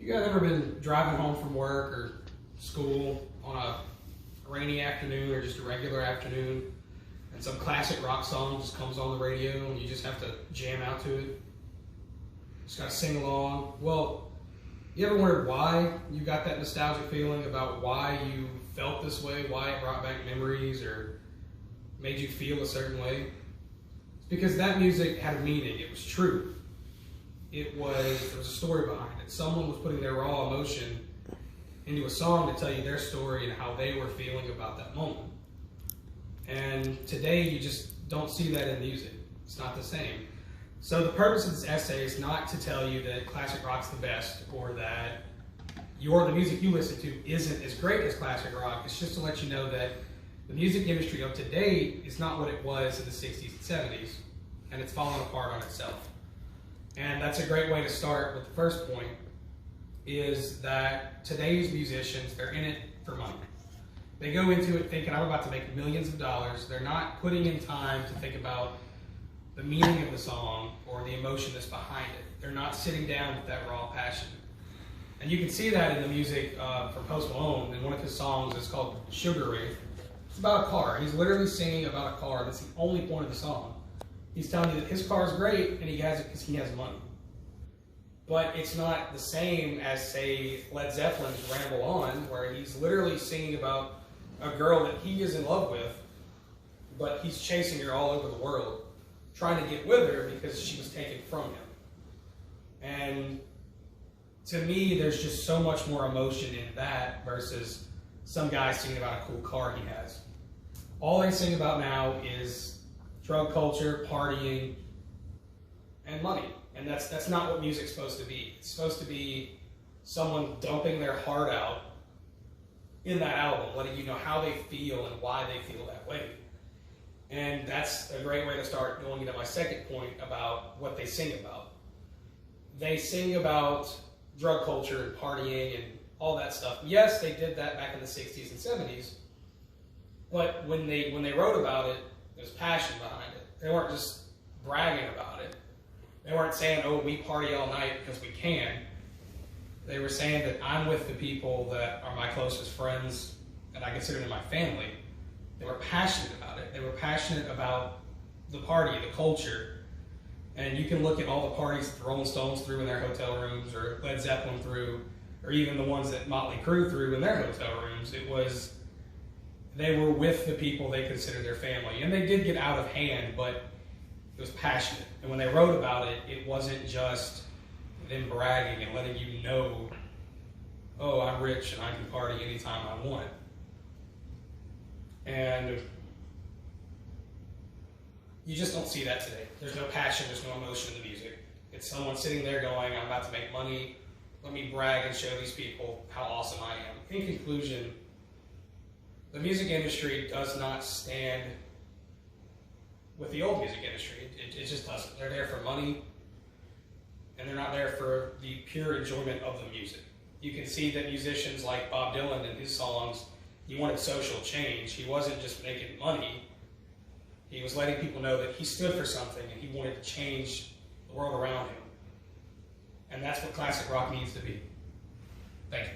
You guys ever been driving home from work or school on a rainy afternoon or just a regular afternoon, and some classic rock song just comes on the radio and you just have to jam out to it? Just gotta sing along. Well, you ever wondered why you got that nostalgic feeling about why you felt this way, why it brought back memories or made you feel a certain way? It's because that music had a meaning. It was true. There was a story behind it. Someone was putting their raw emotion into a song to tell you their story and how they were feeling about that moment. And today you just don't see that in music. It's not the same. So the purpose of this essay is not to tell you that classic rock's the best or that the music you listen to isn't as great as classic rock. It's just to let you know that the music industry of today is not what it was in the 60s and 70s, and it's fallen apart on itself. And that's a great way to start with the first point, is that today's musicians, they're in it for money. They go into it thinking, I'm about to make millions of dollars. They're not putting in time to think about the meaning of the song or the emotion that's behind it. They're not sitting down with that raw passion. And you can see that in the music from Post Malone, and one of his songs is called Sugar Ray. It's about a car. He's literally singing about a car. That's the only point of the song. He's telling you that his car is great and he has it because he has money. But it's not the same as, say, Led Zeppelin's Ramble On, where he's literally singing about a girl that he is in love with, but he's chasing her all over the world, trying to get with her because she was taken from him. And to me, there's just so much more emotion in that versus some guy singing about a cool car he has. All they sing about now is drug culture, partying, and money. And that's not what music's supposed to be. It's supposed to be someone dumping their heart out in that album, letting you know how they feel and why they feel that way. And that's a great way to start going into my second point about what they sing about. They sing about drug culture and partying and all that stuff. Yes, they did that back in the 60s and 70s, but when they wrote about it, there's passion behind it. They weren't just bragging about it. They weren't saying, oh, we party all night because we can. They were saying that I'm with the people that are my closest friends and I consider them my family. They were passionate about it. They were passionate about the party, the culture. And you can look at all the parties that the Rolling Stones threw in their hotel rooms, or Led Zeppelin threw, or even the ones that Motley Crue threw in their hotel rooms. They were with the people they considered their family. And they did get out of hand, but it was passionate. And when they wrote about it, it wasn't just them bragging and letting you know, oh, I'm rich and I can party anytime I want. And you just don't see that today. There's no passion, there's no emotion in the music. It's someone sitting there going, I'm about to make money, let me brag and show these people how awesome I am. In conclusion, the music industry does not stand with the old music industry. It just doesn't. They're there for money, and they're not there for the pure enjoyment of the music. You can see that musicians like Bob Dylan and his songs, he wanted social change. He wasn't just making money. He was letting people know that he stood for something and he wanted to change the world around him. And that's what classic rock needs to be. Thank you.